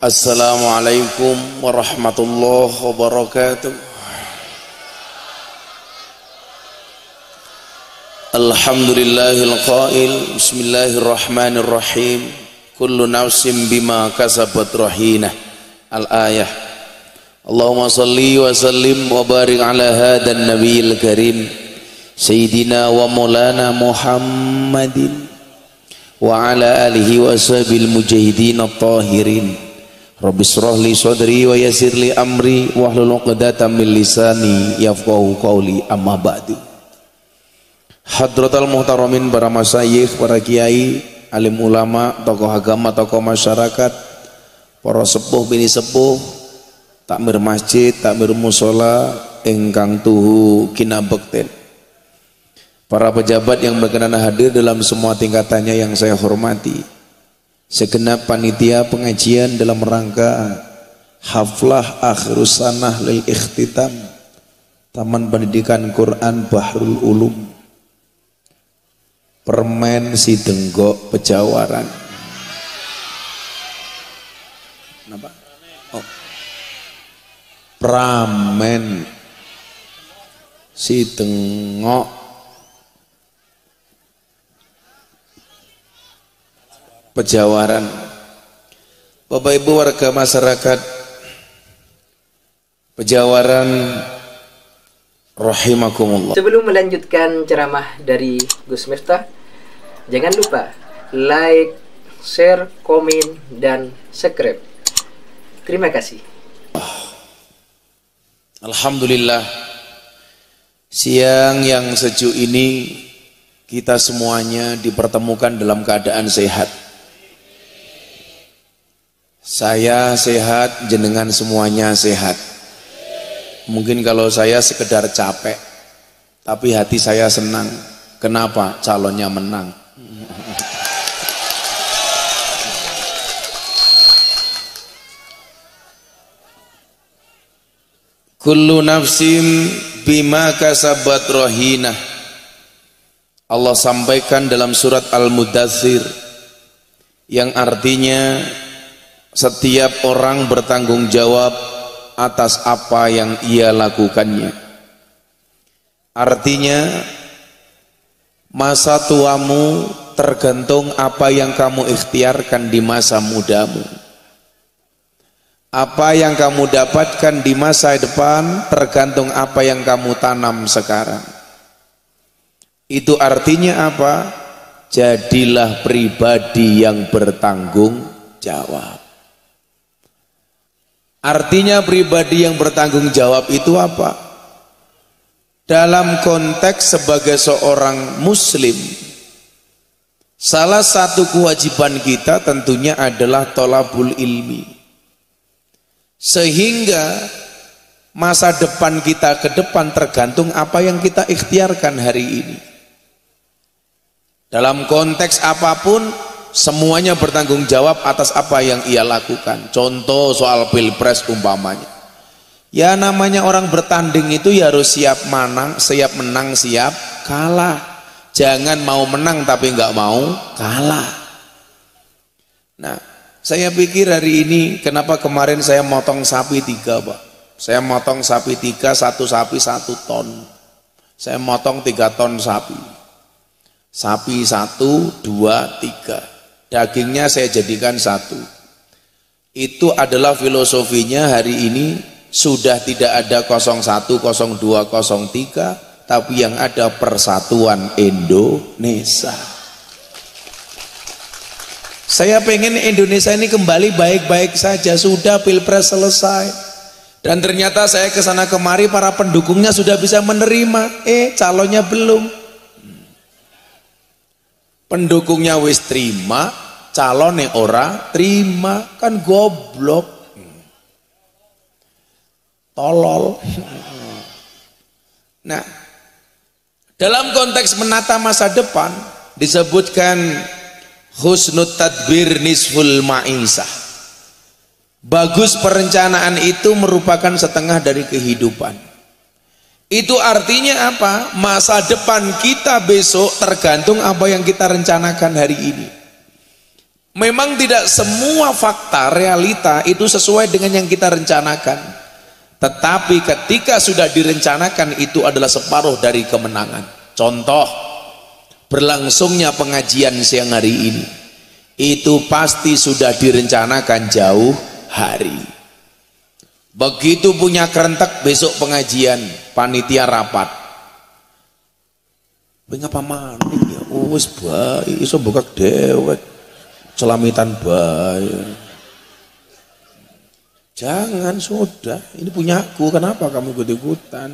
Assalamualaikum warahmatullahi wabarakatuh. Alhamdulillahil qail bismillahirrahmanirrahim kullu nafsin bima kasabat rahinah. Al-ayah. Allahumma salli wa sallim wa barik ala hadan nabiyil karim sayyidina wa maulana Muhammadin wa ala alihi wa sahbil mujahidin at-tahirin. Rabbi shrah li sadri wa yassir li amri wahlul 'uqdatam min lisani yafqahu qawli, amma ba'du. Hadratal muhtaramin, para masyayikh, para kiai, alim ulama, tokoh agama, tokoh masyarakat, para sepuh bini sepuh, takmir masjid, takmir mushola ingkang tuhu kinabekten, para pejabat yang berkenan hadir dalam semua tingkatannya yang saya hormati, segenap panitia pengajian dalam rangka haflah akhirus sanah lil ikhtitam Taman Pendidikan Quran Bahrul Ulum Permen Sidenggok Pejawaran. Kenapa? Oh. Pramen Sidenggok Pejawaran. Bapak Ibu warga masyarakat Pejawaran rahimakumullah. Sebelum melanjutkan ceramah dari Gus Miftah, jangan lupa like, share, komen, dan subscribe. Terima kasih. Alhamdulillah, siang yang sejuk ini kita semuanya dipertemukan dalam keadaan sehat. Saya sehat, jenengan semuanya sehat. Mungkin kalau saya sekedar capek, tapi hati saya senang. Kenapa? Calonnya menang. Kullu nafsin bima kasabat rahinah. Allah sampaikan dalam surat Al-Mudaththir, yang artinya setiap orang bertanggung jawab atas apa yang ia lakukannya. Artinya masa tuamu tergantung apa yang kamu ikhtiarkan di masa mudamu. Apa yang kamu dapatkan di masa depan tergantung apa yang kamu tanam sekarang. Itu artinya apa? Jadilah pribadi yang bertanggung jawab. Artinya pribadi yang bertanggung jawab itu apa? Dalam konteks sebagai seorang muslim, salah satu kewajiban kita tentunya adalah thalabul ilmi. Sehingga masa depan kita ke depan tergantung apa yang kita ikhtiarkan hari ini. Dalam konteks apapun, semuanya bertanggung jawab atas apa yang ia lakukan. Contoh soal pilpres umpamanya, ya namanya orang bertanding itu ya harus siap menang, siap kalah. Jangan mau menang tapi nggak mau kalah. Nah, saya pikir hari ini, kenapa kemarin saya motong sapi 3, Pak? Saya motong sapi 3, satu sapi 1 ton. Saya motong 3 ton sapi. Sapi 1, 2, 3. Dagingnya saya jadikan 1. Itu adalah filosofinya hari ini. Sudah tidak ada 01, 02, 03, tapi yang ada persatuan Indonesia. Saya pengen Indonesia ini kembali baik-baik saja. Sudah pilpres selesai, dan ternyata saya kesana kemari para pendukungnya sudah bisa menerima, calonnya belum. Pendukungnya wis terima, calonnya ora terima, kan goblok, tolol. Nah, dalam konteks menata masa depan disebutkan husnut tadbir nisful ma'isah. Bagus perencanaan itu merupakan setengah dari kehidupan. Itu artinya apa? Masa depan kita besok tergantung apa yang kita rencanakan hari ini. Memang tidak semua fakta realita itu sesuai dengan yang kita rencanakan, tetapi ketika sudah direncanakan itu adalah separuh dari kemenangan. Contoh, berlangsungnya pengajian siang hari ini itu pasti sudah direncanakan jauh hari. Begitu punya kerentek besok pengajian, panitia rapat, ngapa maning ya, wis bae iso buka dewek celamitan bae. Jangan, sudah, ini punyaku, kenapa kamu ikut-ikutan?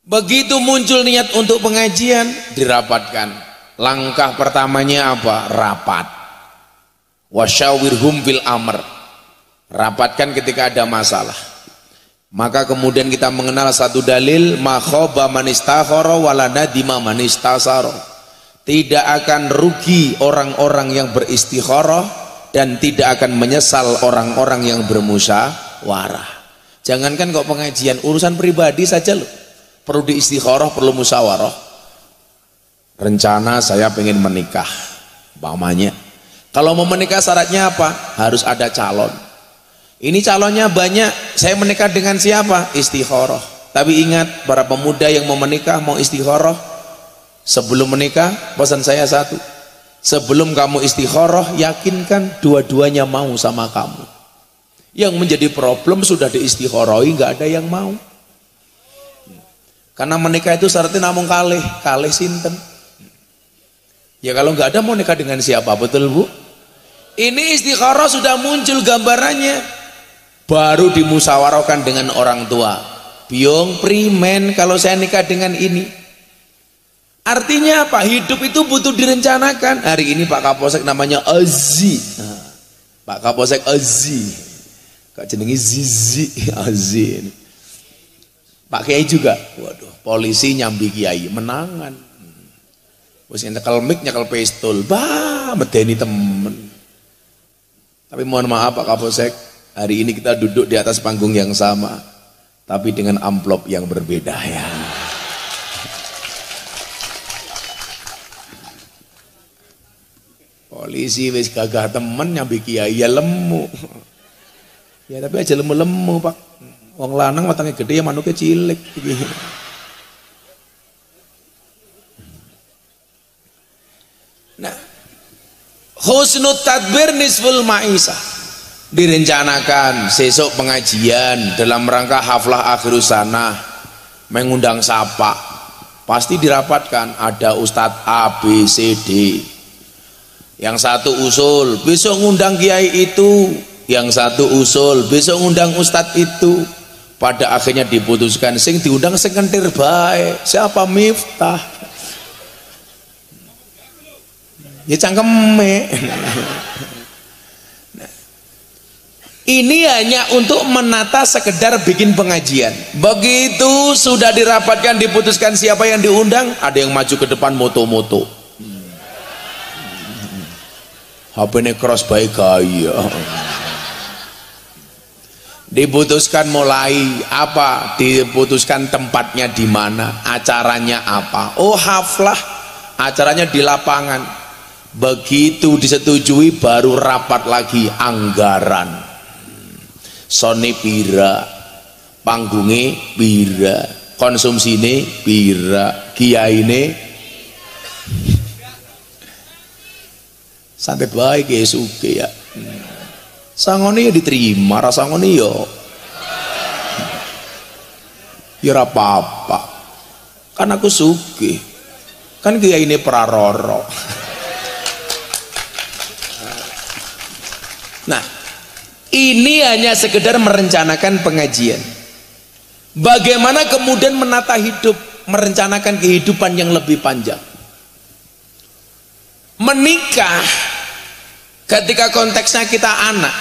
Begitu muncul niat untuk pengajian, dirapatkan. Langkah pertamanya apa? Rapat. Wasyawirhum fil amr. Rapatkan ketika ada masalah. Maka kemudian kita mengenal satu dalil, ma khaba man istakhara wala nadima man istasara. Tidak akan rugi orang-orang yang beristikharah dan tidak akan menyesal orang-orang yang bermusyawarah. Jangankan kok pengajian, urusan pribadi saja loh perlu diistikharah, perlu musyawarah. Rencana saya pengen menikah, umpamanya. Kalau mau menikah syaratnya apa? Harus ada calon. Ini calonnya banyak, saya menikah dengan siapa? Istikharah. Tapi ingat, para pemuda yang mau menikah, mau istikharah, sebelum menikah, pesan saya satu, sebelum kamu istikharah, yakinkan dua-duanya mau sama kamu. Yang menjadi problem sudah diistikharahi, nggak ada yang mau. Karena menikah itu syaratnya namung kalih sinten. Ya kalau nggak ada mau nikah dengan siapa, betul Bu? Ini istikharah sudah muncul gambarannya, baru dimusyawarahkan dengan orang tua. Biong primen kalau saya nikah dengan ini. Artinya apa? Hidup itu butuh direncanakan. Hari ini Pak Kapolsek namanya Azi. Nah, Pak Kapolsek Azi. Kak jenengi Zizi Azi ini. Pak Kiai juga. Waduh, polisi nyambi Kiai menangan. Wis nyekel mic, nyekel pistol. Bah, medeni temen. Tapi mohon maaf Pak Kapolsek, hari ini kita duduk di atas panggung yang sama, tapi dengan amplop yang berbeda ya. Polisi wis gagah temen nyambi Kiai ya lemu. Ya tapi aja lemu-lemu Pak. Wong lanang matangnya gede ya manuknya cilik. Nah, husnul tadbir nisful ma'isah. Direncanakan sesok pengajian dalam rangka haflah akhirus sanah, mengundang sapa. Pasti dirapatkan, ada Ustadz A, B, C, D. Yang satu usul, besok ngundang kiai itu. Yang satu usul, besok ngundang Ustadz itu. Pada akhirnya diputuskan, sing diundang sing kentir bae. Siapa? Miftah. Ya cangkeme. Nah, ini hanya untuk menata sekedar bikin pengajian. Begitu sudah dirapatkan, diputuskan siapa yang diundang, ada yang maju ke depan moto-moto. HP-nya cross bae gaya. Diputuskan mulai apa? Diputuskan tempatnya di mana, acaranya apa. Oh haflah, acaranya di lapangan. Begitu disetujui baru rapat lagi anggaran. Sone pira, panggunge pira, konsumsine pira, kiyaine santai baik ya suke ya. Sangone ya diterima, rasangone ya ora apa-apa. Kan aku sugih. Kan kiyaine prarara. Nah, ini hanya sekedar merencanakan pengajian. Bagaimana kemudian menata hidup, merencanakan kehidupan yang lebih panjang. Menikah ketika konteksnya kita anak,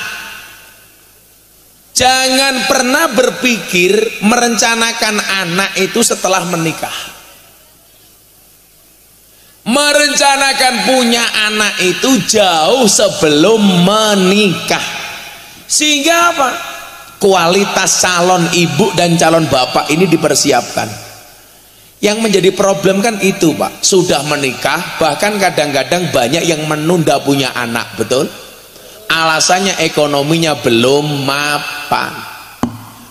jangan pernah berpikir merencanakan anak itu setelah menikah. Merencanakan punya anak itu jauh sebelum menikah. Sehingga apa? Kualitas calon ibu dan calon bapak ini dipersiapkan. Yang menjadi problem kan itu Pak, sudah menikah bahkan kadang-kadang banyak yang menunda punya anak, betul? Alasannya ekonominya belum mapan,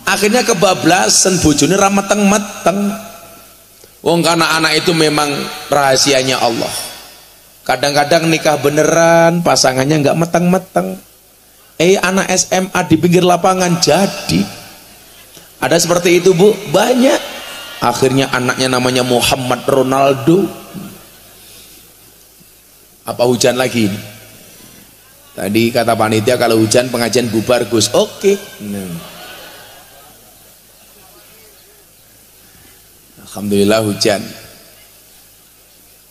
akhirnya kebablasan, bojone ra meteng-meteng. Wong karena anak itu memang rahasianya Allah. Kadang-kadang nikah beneran pasangannya nggak meteng-meteng. Anak SMA di pinggir lapangan jadi. Ada seperti itu Bu, banyak. Akhirnya anaknya namanya Muhammad Ronaldo. Apa hujan lagi ini? Tadi kata panitia kalau hujan pengajian bubar Gus. Oke. Alhamdulillah hujan.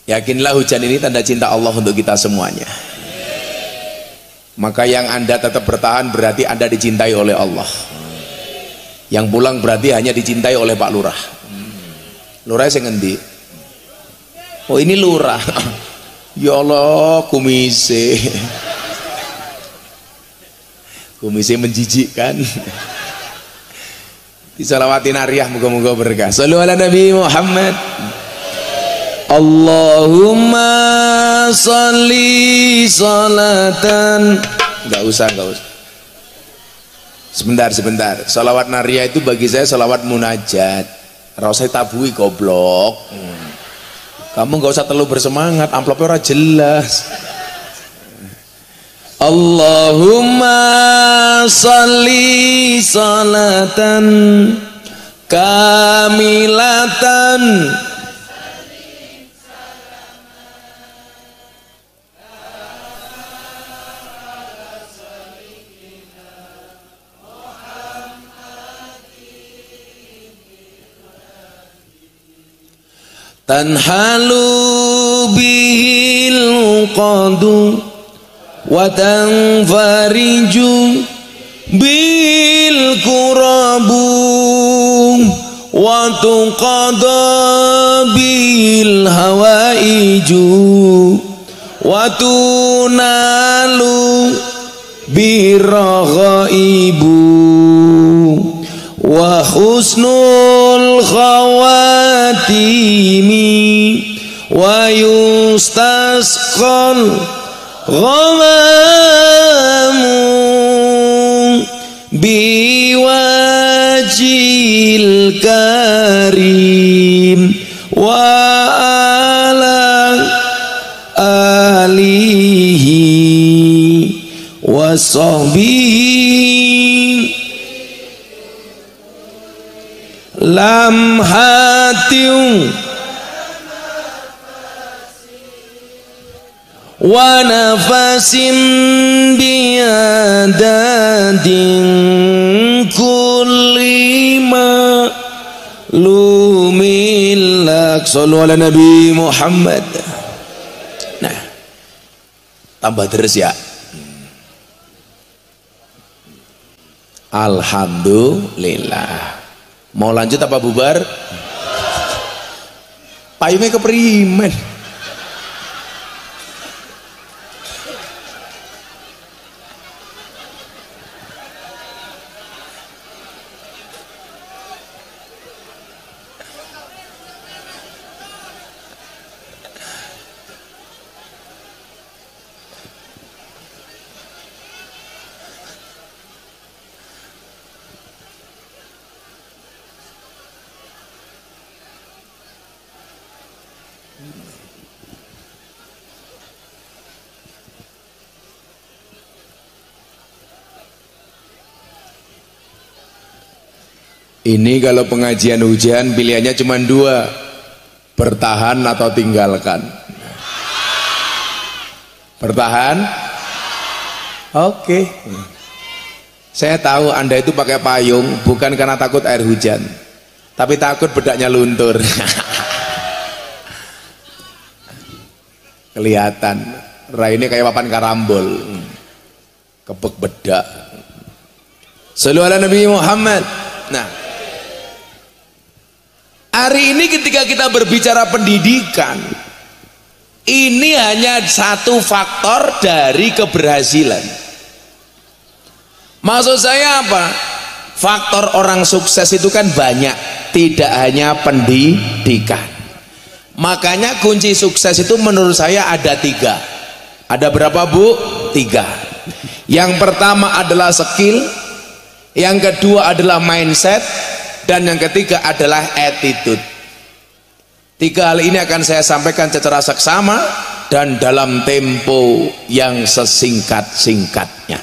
Yakinlah hujan ini tanda cinta Allah untuk kita semuanya. Maka yang Anda tetap bertahan berarti Anda dicintai oleh Allah. Yang pulang berarti hanya dicintai oleh Pak Lurah. Lurah saya ngendi? Oh ini lurah. Ya Allah, kumise. Kumise menjijikkan. Disalawatin Ariyah, moga-moga berkah. Shallu ala Nabi Muhammad. Allahumma sholli sholatan. Enggak usah. Sebentar. Sholawat Nariyah itu bagi saya sholawat munajat. Rasanya tabui goblok. Kamu nggak usah terlalu bersemangat, amplopnya ora jelas. Allahumma sholli sholatan kamilatan tanhalu bihil qadu wa tanfariju bil kurabu wa tuqada bil hawaiju wa tunalu biraghaibu wa husnul khawatimi wa yustasqal ghamamu biwajil karim wa ala alihi wa sahbihi lam hatiu wa nafasin biadadin kullima lumilak. Sallu ala Nabi Muhammad. Nah, tambah terus ya. Alhamdulillah. Mau lanjut apa bubar? Payungnya keperimen. Ini kalau pengajian hujan pilihannya cuma dua, bertahan atau tinggalkan. Bertahan? Oke. Saya tahu Anda itu pakai payung bukan karena takut air hujan, tapi takut bedaknya luntur. Kelihatan raine kayak papan karambol, kebek bedak. Sallu ala Nabi Muhammad. Nah, hari ini ketika kita berbicara pendidikan, ini hanya satu faktor dari keberhasilan. Maksud saya apa? Faktor orang sukses itu kan banyak, tidak hanya pendidikan. Makanya kunci sukses itu menurut saya ada 3. Ada berapa Bu? 3. Yang pertama adalah skill, yang kedua adalah mindset, dan yang ketiga adalah attitude. 3 hal ini akan saya sampaikan secara seksama dan dalam tempo yang sesingkat-singkatnya.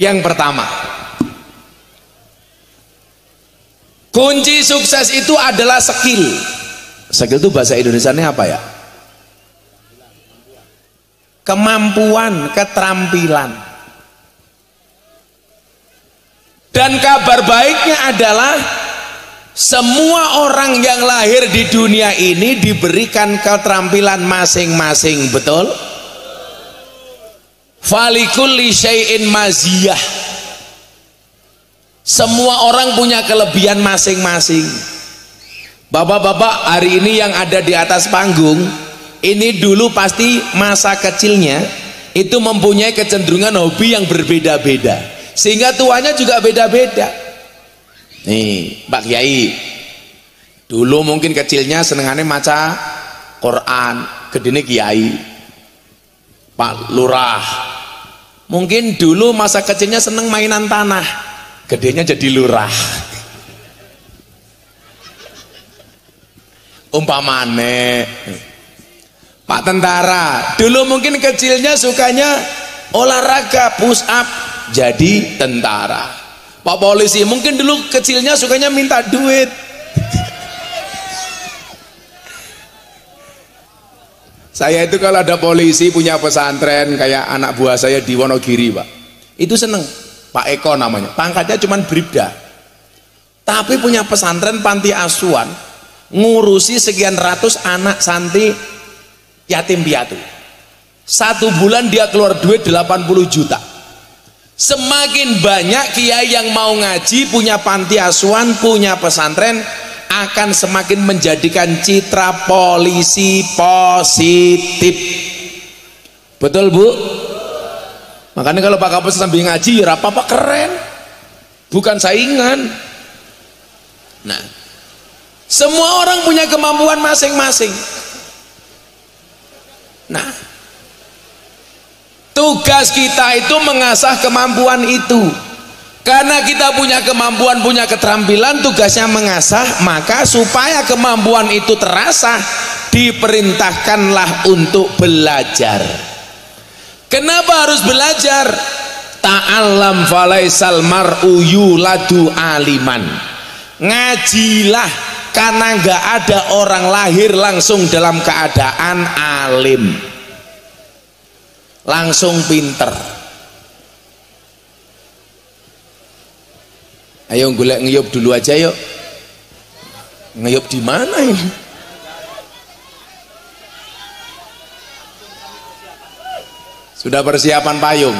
Yang pertama, kunci sukses itu adalah skill. Skill itu bahasa Indonesianya apa ya? Kemampuan, keterampilan. Dan kabar baiknya adalah semua orang yang lahir di dunia ini diberikan keterampilan masing-masing, betul? Falikulli syai'in maziyah. Semua orang punya kelebihan masing-masing. Bapak-bapak hari ini yang ada di atas panggung, ini dulu pasti masa kecilnya itu mempunyai kecenderungan hobi yang berbeda-beda, sehingga tuanya juga beda-beda. Nih Pak Kiai, dulu mungkin kecilnya senengannya maca Quran, gedene Kiai. Pak Lurah mungkin dulu masa kecilnya seneng mainan tanah, gedenya jadi lurah. Umpamane Pak Tentara dulu mungkin kecilnya sukanya olahraga push up, jadi tentara. Pak Polisi mungkin dulu kecilnya sukanya minta duit. Saya itu kalau ada polisi punya pesantren kayak anak buah saya di Wonogiri Pak, itu seneng. Pak Eko namanya, pangkatnya cuman bribda, tapi punya pesantren panti asuhan, ngurusi sekian ratus anak santri yatim piatu. 1 bulan dia keluar duit 80 juta. Semakin banyak kiai yang mau ngaji, punya panti asuhan, punya pesantren, akan semakin menjadikan citra polisi positif. Betul Bu? Makanya kalau Pak Kapolres sambil ngaji ya apa-apa, keren, bukan saingan. Nah, semua orang punya kemampuan masing-masing. Nah, tugas kita itu mengasah kemampuan itu. Karena kita punya kemampuan, punya keterampilan, tugasnya mengasah. Maka supaya kemampuan itu terasa, diperintahkanlah untuk belajar. Kenapa harus belajar? Ta'allam falaisal mar'u yuladu aliman. Ngajilah, karena nggak ada orang lahir langsung dalam keadaan alim, langsung pinter. Ayo golek ngeyup dulu aja yuk. Ngeyup di mana ini? Sudah persiapan payung?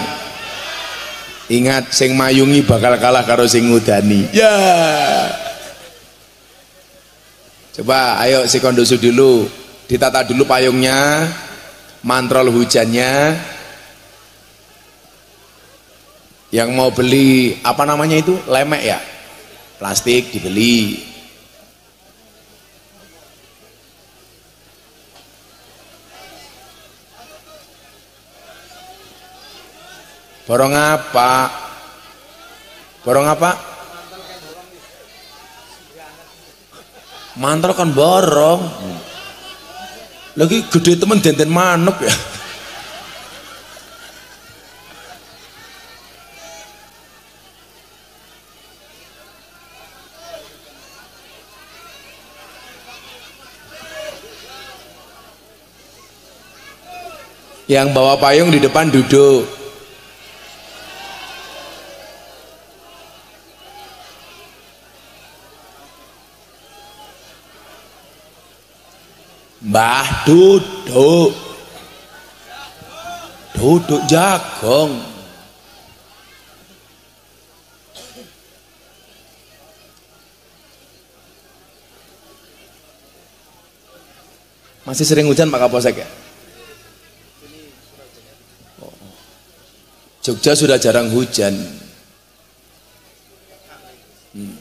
Ingat, sing mayungi bakal kalah karo sing ngudani. Ya. Coba ayo si kondusu dulu, ditata dulu payungnya, mantrol hujannya. Yang mau beli apa namanya itu, lemek ya, plastik dibeli. Borong apa? Borong apa? Mantel kan borong. Lagi gede temen denten manuk ya. Yang bawa payung di depan duduk. Mbah duduk. Duduk jagong. Masih sering hujan Pak Kapolsek ya? Jogja sudah jarang hujan.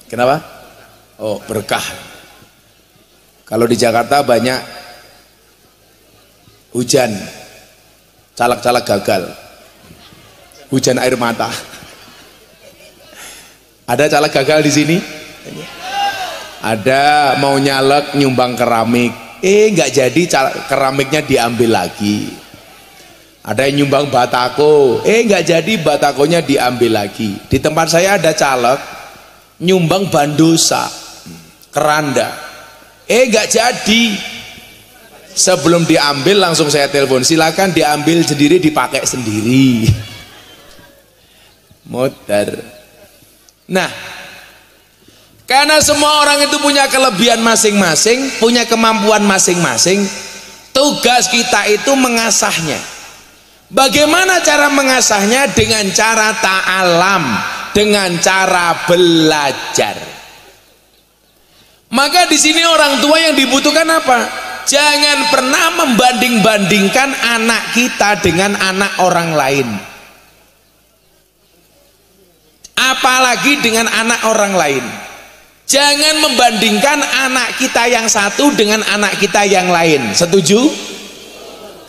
Kenapa? Oh, berkah. Kalau di Jakarta banyak hujan, caleg-caleg gagal, hujan air mata. Ada caleg gagal di sini? Ada mau nyalek nyumbang keramik, nggak jadi, keramiknya diambil lagi. Ada yang nyumbang batako, nggak jadi, batakonya diambil lagi. Di tempat saya ada caleg nyumbang bandosa, keranda, nggak jadi. Sebelum diambil langsung saya telepon, silakan diambil sendiri, dipakai sendiri. Modar. Nah, karena semua orang itu punya kelebihan masing-masing, punya kemampuan masing-masing, tugas kita itu mengasahnya. Bagaimana cara mengasahnya? Dengan cara ta'alam, dengan cara belajar. Maka di sini orang tua yang dibutuhkan apa? Jangan pernah membanding-bandingkan anak kita dengan anak orang lain, apalagi dengan anak orang lain. Jangan membandingkan anak kita yang satu dengan anak kita yang lain. Setuju?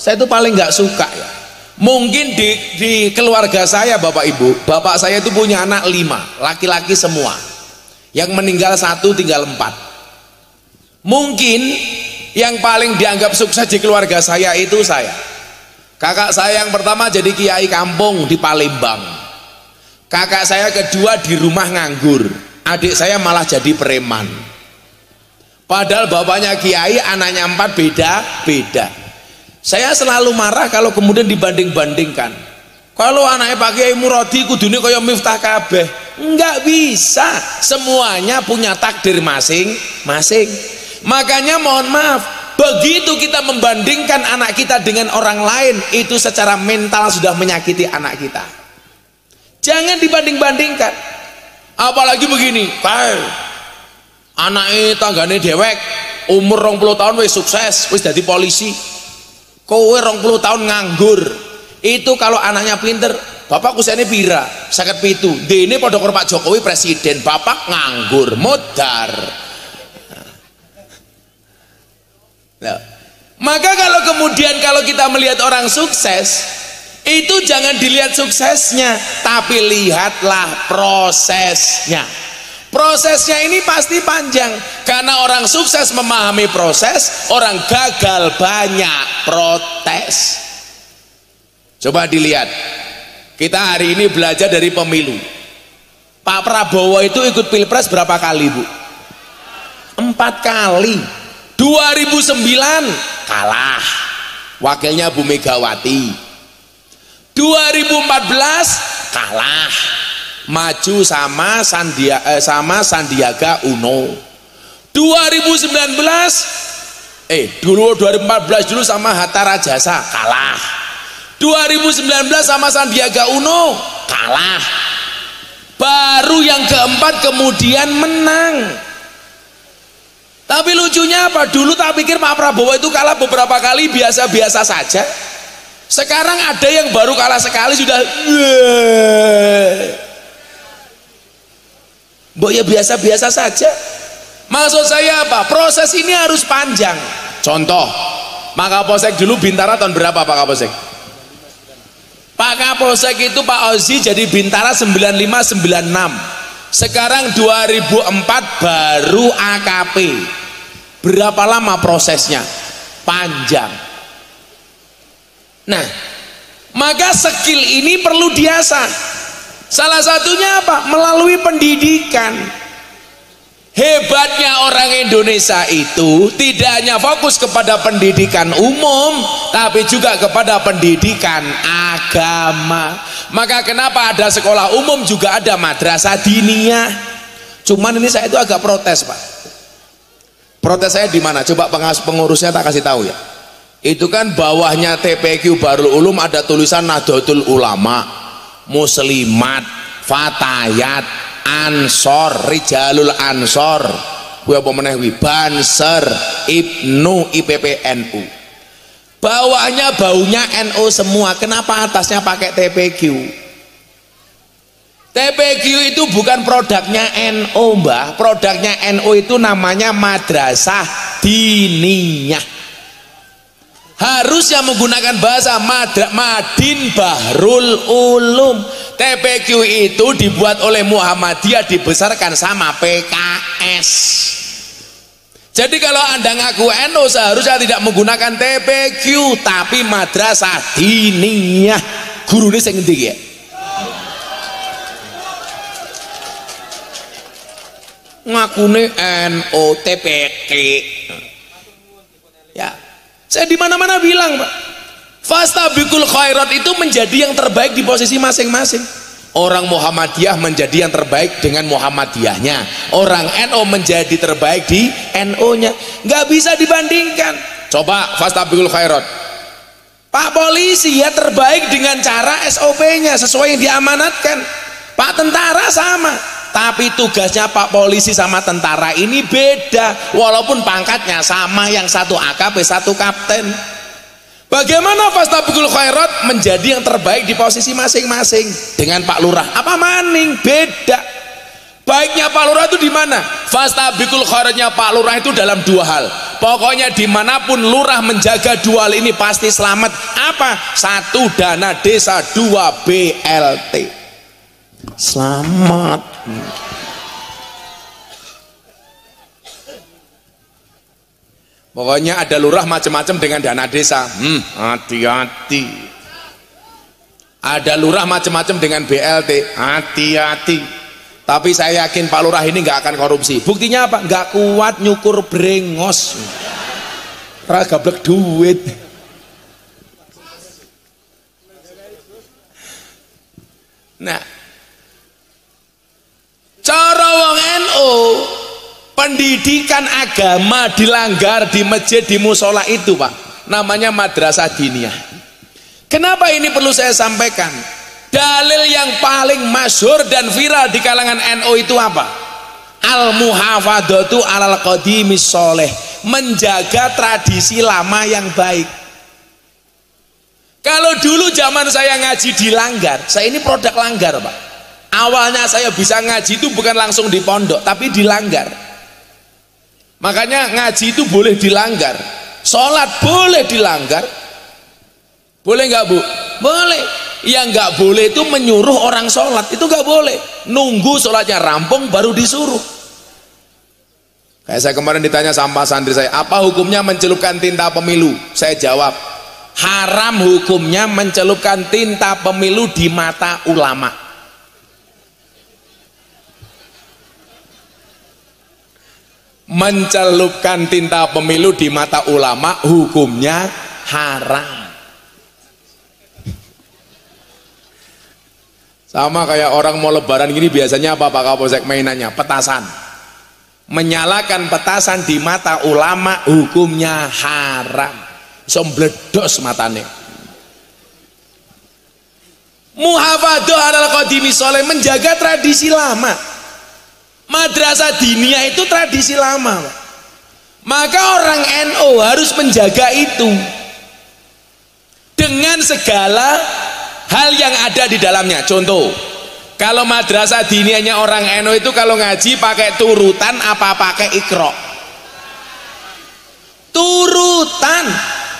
Saya itu paling nggak suka ya. Mungkin di keluarga saya, bapak ibu, bapak saya itu punya anak 5, laki-laki semua. Yang meninggal 1, tinggal 4. Mungkin yang paling dianggap sukses di keluarga saya itu saya. Kakak saya yang pertama jadi kiai kampung di Palembang. Kakak saya kedua di rumah nganggur. Adik saya malah jadi preman. Padahal bapaknya kiai, anaknya 4, beda-beda. Saya selalu marah kalau kemudian dibanding-bandingkan. Kalau anaknya Pak Kiai Muradi kudune kaya Miftah kabeh. Enggak bisa. Semuanya punya takdir masing-masing. Makanya mohon maaf, begitu kita membandingkan anak kita dengan orang lain, itu secara mental sudah menyakiti anak kita. Jangan dibanding-bandingkan. Apalagi begini, anaknya tanggane dewek, umur 20 tahun wis sukses, wis jadi polisi. Kowe 20 tahun nganggur. Itu kalau anaknya pinter, bapak usianya pira? 57. Dene padha karo Pak Jokowi presiden, bapak nganggur, modar. Nah, maka kalau kemudian kalau kita melihat orang sukses, itu jangan dilihat suksesnya, tapi lihatlah prosesnya. Prosesnya ini pasti panjang, karena orang sukses memahami proses, orang gagal banyak protes. Coba dilihat, kita hari ini belajar dari pemilu. Pak Prabowo itu ikut pilpres berapa kali, Bu? 4 kali. 2009 kalah, wakilnya Bu Megawati. 2014 kalah, maju sama Sandiaga Uno. 2014 dulu sama Hatta Rajasa, kalah. 2019 sama Sandiaga Uno, kalah. Baru yang keempat kemudian menang. Tapi lucunya apa? Dulu tak pikir Pak Prabowo itu kalah beberapa kali biasa-biasa saja. Sekarang ada yang baru kalah sekali sudah Mbok ya biasa-biasa saja. Maksud saya apa? Proses ini harus panjang. Contoh, Pak Kapolsek dulu Bintara tahun berapa Pak Kapolsek? Pak Kapolsek itu Pak Ozi jadi Bintara 95-96. Sekarang 2004 baru AKP. Berapa lama prosesnya? Panjang. Nah, maka skill ini perlu diasah. Salah satunya apa? Melalui pendidikan. Hebatnya orang Indonesia itu tidak hanya fokus kepada pendidikan umum, tapi juga kepada pendidikan agama. Maka kenapa ada sekolah umum juga ada madrasah diniyah. Cuman ini saya itu agak protes, Pak. Protes saya di mana? Coba pengurusnya tak kasih tahu ya. Itu kan bawahnya TPQ Darul Ulum ada tulisan Nahdlatul Ulama, Muslimat, Fatayat, Ansor, Rijalul Ansor, kuwi apa meneh wi, Banser, Ibnu, IPPNU. Bawahnya baunya NU semua. Kenapa atasnya pakai TPQ? TPQ itu bukan produknya NU, Mbah. Produknya NU itu namanya Madrasah Diniyah. Harusnya menggunakan bahasa Madin Bahrul Ulum. TPQ itu dibuat oleh Muhammadiyah, dibesarkan sama PKS. Jadi kalau Anda ngaku NU seharusnya tidak menggunakan TPQ tapi Madrasah Diniyah. Gurune sing ngendi ya? Ngakune NU TPQ. Ya. Saya di mana-mana bilang, Pak. Fastabiqul khairat itu menjadi yang terbaik di posisi masing-masing. Orang Muhammadiyah menjadi yang terbaik dengan Muhammadiyahnya. Orang NU menjadi terbaik di NU-nya. Nggak bisa dibandingkan. Coba fastabiqul khairat. Pak polisi ya terbaik dengan cara SOP-nya sesuai yang diamanatkan. Pak tentara sama. Tapi tugasnya Pak polisi sama tentara ini beda. Walaupun pangkatnya sama, yang satu AKP, satu kapten. Bagaimana fastabiqul khairat menjadi yang terbaik di posisi masing-masing dengan Pak Lurah? Apa maning? Beda. Baiknya Pak Lurah itu di mana? Fastabiqul khairatnya Pak Lurah itu dalam dua hal. Pokoknya dimanapun Lurah menjaga dua hal ini pasti selamat. Apa? Satu, dana desa. Dua, BLT. Selamat. Pokoknya ada lurah macam-macam dengan dana desa. Hati-hati. Ada lurah macam-macam dengan BLT. Hati-hati. Tapi saya yakin Pak Lurah ini nggak akan korupsi. Buktinya apa? Nggak kuat nyukur brengos. Ragablek duit. Nah, cara wong NU pendidikan agama dilanggar di masjid, di musola itu, Pak, namanya Madrasah Diniyah. Kenapa ini perlu saya sampaikan? Dalil yang paling masyhur dan viral di kalangan NU itu apa? Al-muhafadzatu alal qadimis sholeh, menjaga tradisi lama yang baik. Kalau dulu zaman saya ngaji dilanggar, saya ini produk langgar, Pak. Awalnya saya bisa ngaji itu bukan langsung di pondok, tapi dilanggar. Makanya ngaji itu boleh dilanggar, sholat boleh dilanggar. Boleh nggak, Bu? Boleh. Yang nggak boleh itu menyuruh orang sholat, itu nggak boleh. Nunggu sholatnya rampung baru disuruh. Kayak saya kemarin ditanya sama santri saya, apa hukumnya mencelupkan tinta pemilu? Saya jawab, haram hukumnya mencelupkan tinta pemilu di mata ulama. Mencelupkan tinta pemilu di mata ulama hukumnya haram. Sama kayak orang mau lebaran gini biasanya apa Pak Kapolsek mainannya? Petasan. Menyalakan petasan di mata ulama hukumnya haram. Sombledos matane. Muhafadzah alal qadimi sholeh, menjaga tradisi lama. Madrasah Diniyah itu tradisi lama. Maka orang NU harus menjaga itu dengan segala hal yang ada di dalamnya. Contoh, kalau Madrasah Diniyahnya orang NU itu kalau ngaji pakai turutan apa pakai ikro? Turutan.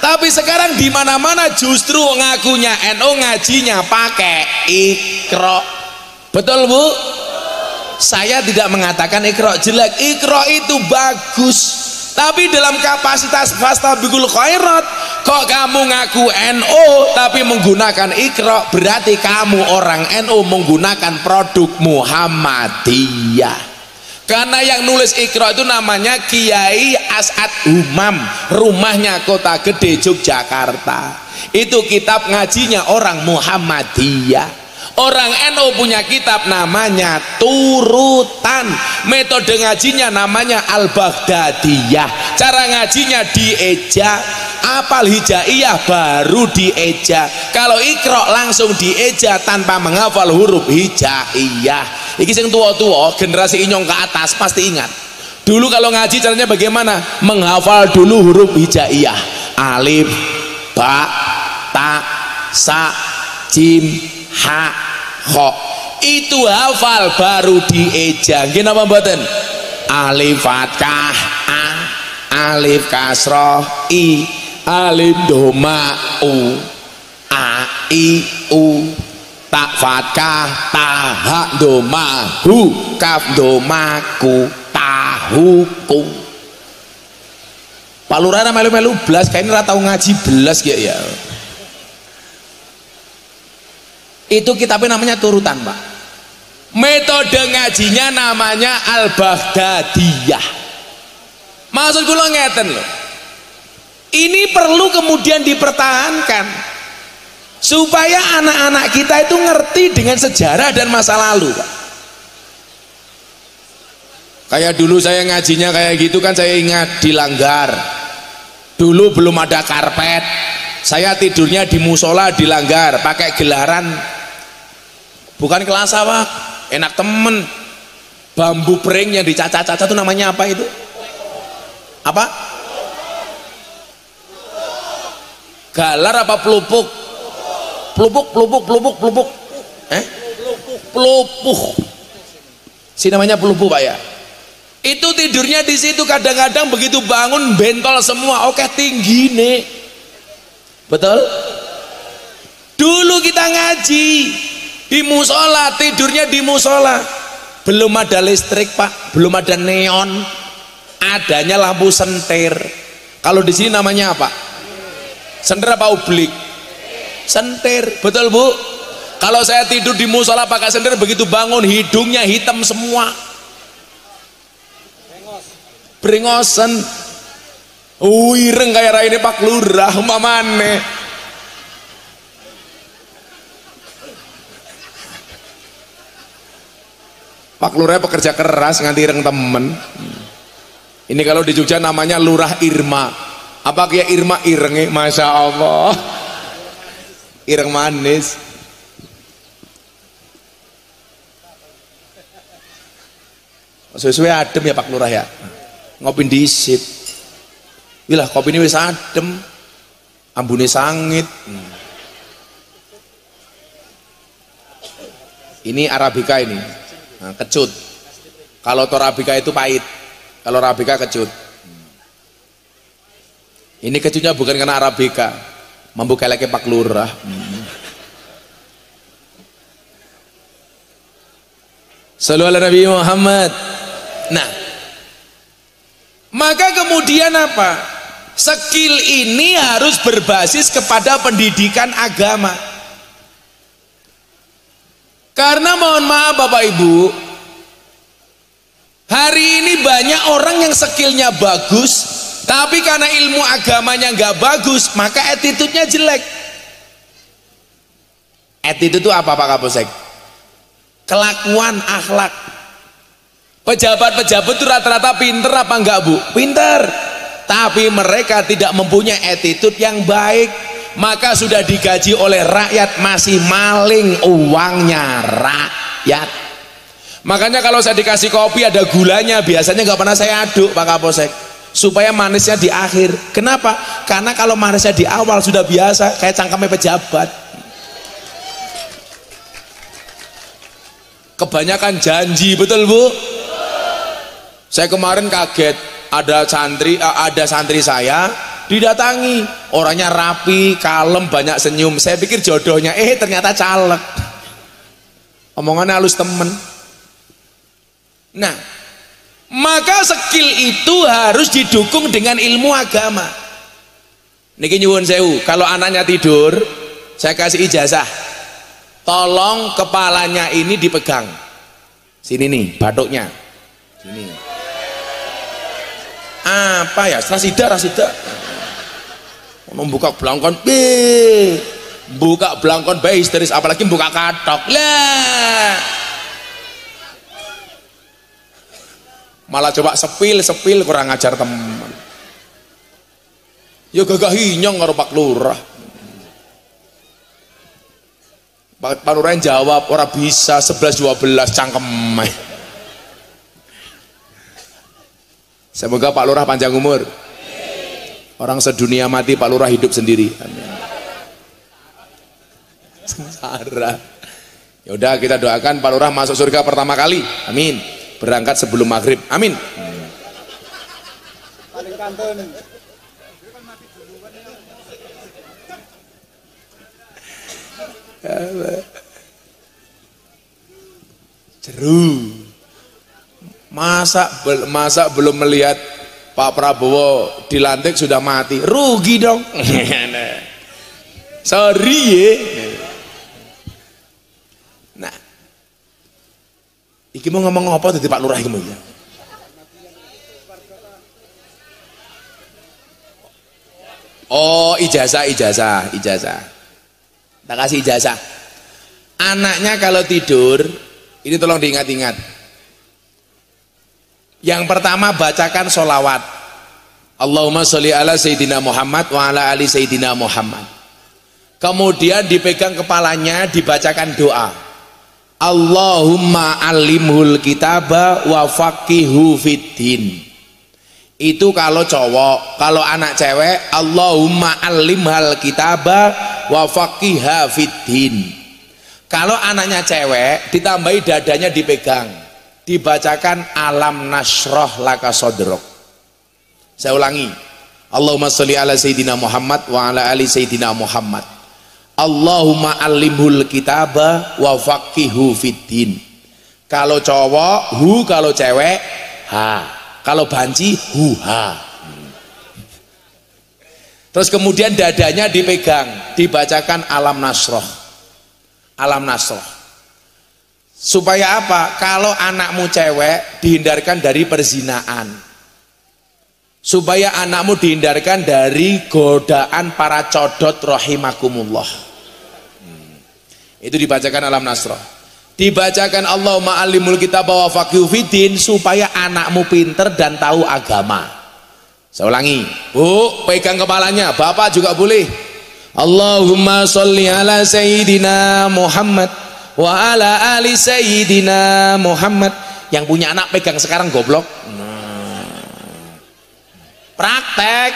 Tapi sekarang di mana-mana justru ngakunya NU ngajinya pakai ikro. Betul, Bu? Saya tidak mengatakan ikro jelek, ikro itu bagus. Tapi dalam kapasitas fastabiqul khairat, kok kamu ngaku NU tapi menggunakan ikro, berarti kamu orang NU menggunakan produk Muhammadiyah. Karena yang nulis ikro itu namanya Kiai As'ad Umam, rumahnya Kota Gede Yogyakarta. Itu kitab ngajinya orang Muhammadiyah. Orang NU punya kitab namanya turutan, metode ngajinya namanya Al-Baghdadiyah, cara ngajinya dieja, apal hijaiyah baru dieja. Kalau ikro langsung dieja tanpa menghafal huruf hijaiyah. Iki sing tua-tua generasi inyong ke atas pasti ingat. Dulu kalau ngaji caranya bagaimana? Menghafal dulu huruf hijaiyah, alif, ba, ta, sa, jim, ha, kho. itu hafal baru dieja. Nggih napa mboten? Alif fathah a, alif kasroh i, alif doma u, a i u, tak fathah ta, ha doma hu, kaf doma ku, tahu ku. Pak Lurah melu-melu belas, kayaknya ora tau ngaji belas ya. Itu kitabnya namanya turutan, Pak. Metode ngajinya namanya Al-Baghdadiyah. Maksud kula ngeten loh. Ini perlu kemudian dipertahankan supaya anak-anak kita itu ngerti dengan sejarah dan masa lalu, Pak. Kayak dulu saya ngajinya kayak gitu kan, saya ingat di Langgar. Dulu belum ada karpet. Saya tidurnya di musola di Langgar, pakai gelaran. Bukan kelas apa, enak temen. Bambu pering yang dicaca-caca itu namanya apa itu? Apa? Galar apa pelupuk? Pelupuk. Pelupuk. Si namanya pelupuk, Pak ya. Itu tidurnya di situ, kadang-kadang begitu bangun bentol semua. Oke, tinggi nih. Betul? Dulu kita ngaji di musola, tidurnya di musola. Belum ada listrik, Pak, belum ada neon, adanya lampu sentir. Kalau di sini namanya apa? Sentir apa ublik? Sentir, betul Bu? Kalau saya tidur di musola pakai sentir, begitu bangun hidungnya hitam semua. Brengosen. Ireng kayak raine Pak Lurah mamane. Pak Lurah pekerja keras nganti ireng temen. Ini kalau di Jogja namanya Lurah Irma. Apa kayak Irma irenge? Masya Allah. Ireng manis. Sesuai adem ya Pak Lurah ya. Ngopi disit. Wilah kopi ini wis adem. Ambune sangit. Ini Arabica ini. Nah, kecut. Kalau Torabika itu pahit. Kalau Arabica kecut. Ini kecutnya bukan karena Arabica. Membuka lagi Pak Lurah. Sallallahu alaihi Nabi Muhammad. Nah, maka kemudian apa? Skill ini harus berbasis kepada pendidikan agama. Karena mohon maaf Bapak Ibu, hari ini banyak orang yang skillnya bagus, tapi karena ilmu agamanya nggak bagus, maka attitude-nya jelek. Attitude itu apa Pak Kapolsek? Kelakuan, akhlak. Pejabat-pejabat itu rata-rata pinter apa enggak Bu? Pinter, tapi mereka tidak mempunyai attitude yang baik, maka sudah digaji oleh rakyat masih maling uangnya rakyat. Makanya kalau saya dikasih kopi ada gulanya, biasanya nggak pernah saya aduk Pak Kapolsek, supaya manisnya di akhir. Kenapa? Karena kalau manisnya di awal sudah biasa, kayak cangkemnya pejabat. Kebanyakan janji, betul Bu? Saya kemarin kaget, ada santri saya didatangi, orangnya rapi, kalem, banyak senyum. Saya pikir jodohnya, ternyata caleg. Omongannya halus temen. Nah, maka skill itu harus didukung dengan ilmu agama. Niki nyuwun sewu, kalau anaknya tidur, saya kasih ijazah. Tolong kepalanya ini dipegang. Sini nih, batuknya. Sini. Apa ya? Rasida. Membuka belangkon, buka belangkon histeris, apalagi buka katok. Lah. Malah coba sepil kurang ajar teman. Ya gagah hinyong karo Pak Lurah. Pak Lurah jawab, ora bisa 11-12 cangkem. Semoga Pak Lurah panjang umur. Orang sedunia mati, Pak Lurah hidup sendiri. Sengsara. Ya udah kita doakan Pak Lurah masuk surga pertama kali. Amin. Berangkat sebelum maghrib. Amin. Paling kantun. Jeru. Masa belum melihat Pak Prabowo dilantik sudah mati, rugi dong. Sorry ya. Nah, iki mau ngomong apa tadi Pak Lurah iki ya? Oh, ijazah. Tak kasih ijazah. Anaknya kalau tidur, ini tolong diingat-ingat. Yang pertama bacakan sholawat. Allahumma sholli ala Sayyidina Muhammad wa ala ali Sayyidina Muhammad. Kemudian dipegang kepalanya, dibacakan doa. Allahumma alimhul kitaba wa faqihu fiddin. Itu kalau cowok. Kalau anak cewek, Allahumma alimhal kitaba wa faqiha fiddin. Kalau anaknya cewek, ditambahi dadanya dipegang, dibacakan alam nasroh laka sodrok. Saya ulangi, Allahumma sholli ala Sayyidina Muhammad wa ala ali Sayyidina Muhammad. Allahumma alimhul kitaba wa faqihu fiddin. Kalau cowok hu, kalau cewek ha, kalau banci hu ha. Terus kemudian dadanya dipegang, dibacakan alam nasroh. Alam nasroh. Supaya apa? Kalau anakmu cewek, dihindarkan dari perzinaan. Supaya anakmu dihindarkan dari godaan para codot rahimakumullah. Itu dibacakan alam nasroh. Dibacakan Allahumma alimul kitab wa faqihu fiddin, supaya anakmu pinter dan tahu agama. Saya ulangi, Bu, pegang kepalanya, Bapak juga boleh. Allahumma sholli ala Sayyidina Muhammad wa ala ali Sayyidina Muhammad. Yang punya anak pegang sekarang goblok. Praktek.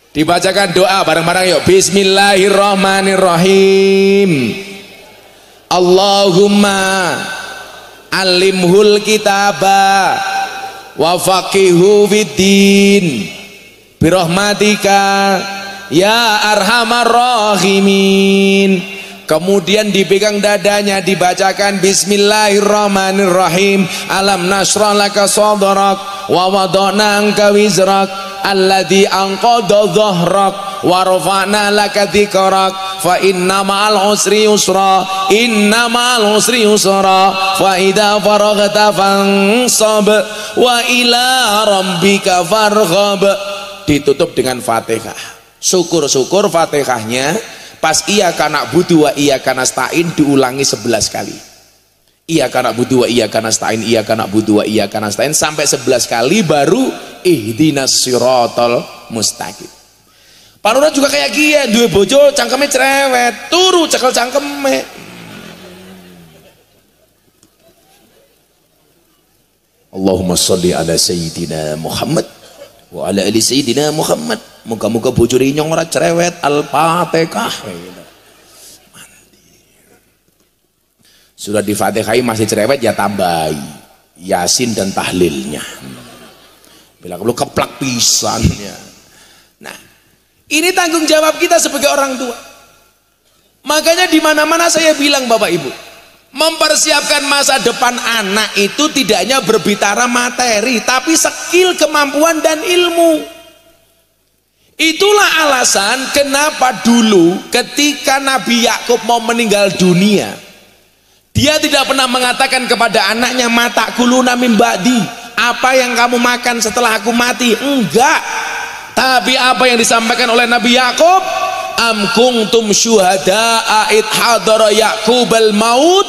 Dibacakan doa bareng-bareng yuk. Bismillahirrahmanirrahim. Allahumma alimhul kitaba wa faqihu fiddin birahmatika ya arhamar rahimin. Kemudian dipegang dadanya, dibacakan Bismillahirrahmanirrahim. Alam nashrah laka sadrak wa wada'na anka wizrak alladzi anqadha dhahrak wa rafa'na laka dzikrak fa inna ma'al usri yusra inna ma'al usri yusra fa idza faraghta fansab wa ila rabbika farghab. Ditutup dengan Fatihah. Syukur-syukur Fatihahnya pas iyyaka na'budu wa iyyaka nasta'in diulangi 11 kali. Iyyaka na'budu wa iyyaka nasta'in, iyyaka na'budu wa iyyaka nasta'in sampai 11 kali baru ihdinas siratal mustaqim. Pak Lurah juga kayak gini, duwe bojo cangkeme cerewet, turu cekel cangkeme. Allahumma sholli ala Sayyidina Muhammad wa ala ali Sayyidina Muhammad. Muga-muga bojone nyong ora cerewet. Al-Fatihah. Sudah di Fatihah masih cerewet ya tambahi Yasin dan tahlilnya. Bila perlu keplak pisan ya. Nah, ini tanggung jawab kita sebagai orang tua. Makanya di mana-mana saya bilang Bapak Ibu, mempersiapkan masa depan anak itu tidak hanya berbicara materi, tapi skill, kemampuan dan ilmu. Itulah alasan kenapa dulu ketika Nabi Yakub mau meninggal dunia, dia tidak pernah mengatakan kepada anaknya mata kuluna mim ba'di, apa yang kamu makan setelah aku mati, enggak. Tapi apa yang disampaikan oleh Nabi Yakub, am kuntum syuhada'a id hadara Yaqubal maut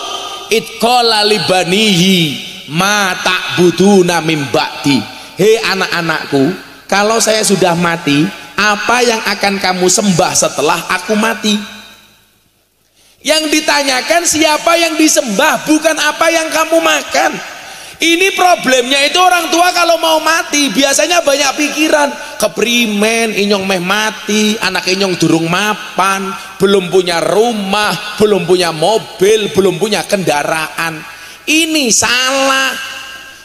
id qala li banihi ma ta'buduna mim ba'di. Hei anak-anakku, kalau saya sudah mati, apa yang akan kamu sembah setelah aku mati? Yang ditanyakan siapa yang disembah, bukan apa yang kamu makan. Ini problemnya itu orang tua kalau mau mati biasanya banyak pikiran, keprimen inyong meh mati, anak inyong durung mapan, belum punya rumah, belum punya mobil, belum punya kendaraan. Ini salah.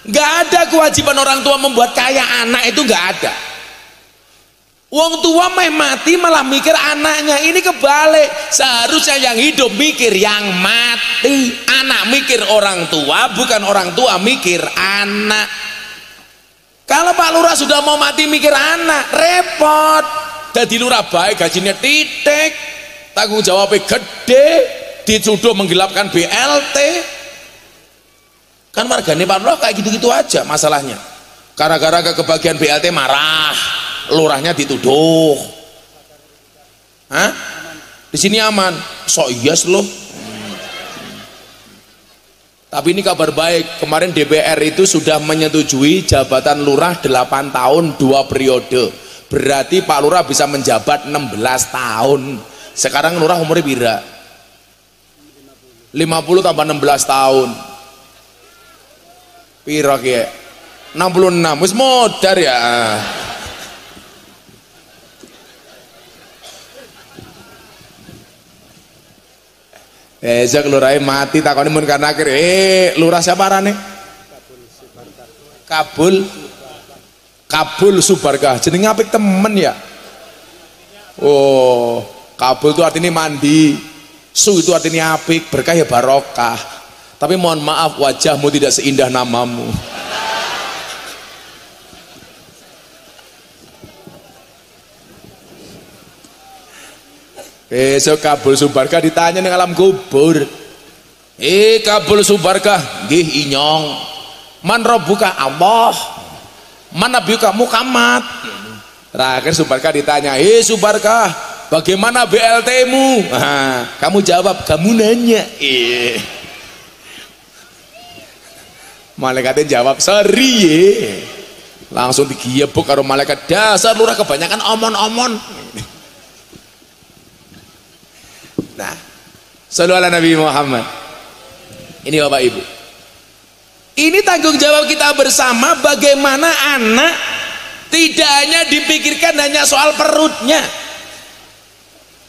Nggak ada kewajiban orang tua membuat kaya anak, itu nggak ada. Wong tua meh mati malah mikir anaknya, ini kebalik. Seharusnya yang hidup mikir yang mati. Anak mikir orang tua, bukan orang tua mikir anak. Kalau Pak Lurah sudah mau mati mikir anak, repot. Jadi lurah baik gajinya titik, tanggung jawabnya gede, dituduh menggelapkan BLT. Kan warganya Pak Lurah kayak gitu-gitu aja masalahnya. Gara-gara kebagian BLT marah, lurahnya dituduh. Hah? Di sini aman. So yes loh. Tapi ini kabar baik, kemarin DPR itu sudah menyetujui jabatan lurah 8 tahun 2 periode. Berarti Pak Lurah bisa menjabat 16 tahun. Sekarang lurah umurnya pira? 50 tambah 16 tahun. Pira ki? 66. Wis modar ya. Besok lurah mati takoni mun kan akhir. Lurah siapa arane? Kabul Subarkah. Jenenge apik temen ya. Oh, Kabul itu artinya mandi. Su itu artinya apik, berkah ya barokah. Tapi mohon maaf wajahmu tidak seindah namamu. Besok Kabul Subarkah ditanya ning alam kubur. Kabul Subarkah, nggih inyong. Man rabbuka? Allah. Man nabiyuka? Muhammad. Terakhir Subarkah ditanya, Subarkah, bagaimana BLT-mu? Kamu jawab, kamu nanya. Malaikatnya jawab, sorry ye. Langsung digiebuk karo malaikat, dasar lurah kebanyakan omon-omon. Nah, sallu ala Nabi Muhammad. Ini Bapak Ibu, ini tanggung jawab kita bersama. Bagaimana anak tidak hanya dipikirkan hanya soal perutnya,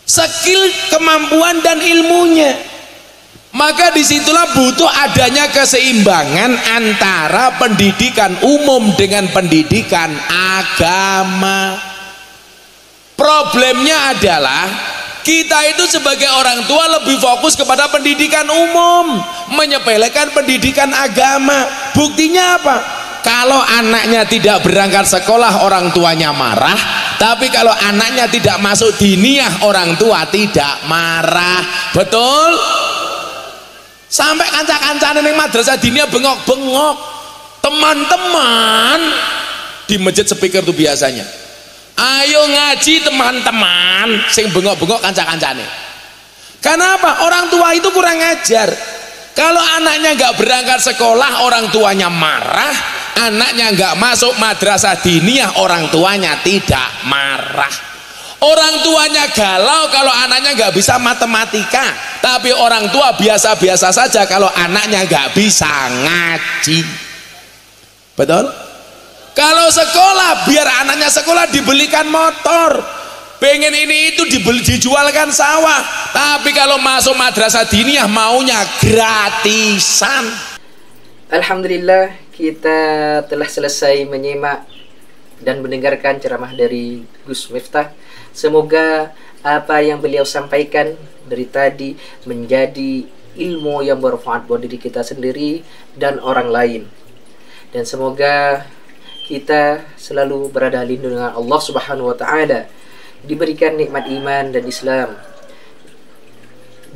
skill, kemampuan dan ilmunya. Maka disitulah butuh adanya keseimbangan antara pendidikan umum dengan pendidikan agama. Problemnya adalah kita itu sebagai orang tua lebih fokus kepada pendidikan umum, menyepelekan pendidikan agama. Buktinya apa? Kalau anaknya tidak berangkat sekolah orang tuanya marah, tapi kalau anaknya tidak masuk diniyah orang tua tidak marah. Betul? Sampai kanca-kancane ning madrasah diniyah bengok-bengok. Teman-teman di masjid speaker tuh biasanya, ayo ngaji teman-teman, sing bengok-bengok kanca-kancane. Kenapa? Orang tua itu kurang ajar. Kalau anaknya nggak berangkat sekolah orang tuanya marah, anaknya nggak masuk madrasah diniyah orang tuanya tidak marah. Orang tuanya galau kalau anaknya nggak bisa matematika, tapi orang tua biasa-biasa saja kalau anaknya nggak bisa ngaji. Betul? Kalau sekolah, biar anaknya sekolah dibelikan motor, pengen ini itu dijualkan sawah. Tapi kalau masuk madrasah diniyah maunya gratisan. Alhamdulillah, kita telah selesai menyimak dan mendengarkan ceramah dari Gus Miftah. Semoga apa yang beliau sampaikan dari tadi menjadi ilmu yang bermanfaat buat diri kita sendiri dan orang lain. Dan semoga kita selalu berada lindung dengan Allah Subhanahu wa taala, diberikan nikmat iman dan Islam,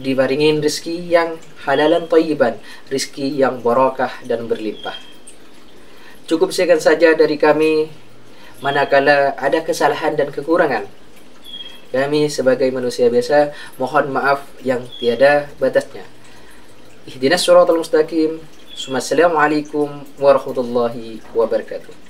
dibaringin rezeki yang halalan thayyiban, rezeki yang barakah dan berlimpah. Cukup sekian saja dari kami. Manakala ada kesalahan dan kekurangan, kami sebagai manusia biasa mohon maaf yang tiada batasnya. Ihdinas siratal mustaqim. Assalamualaikum warahmatullahi wabarakatuh.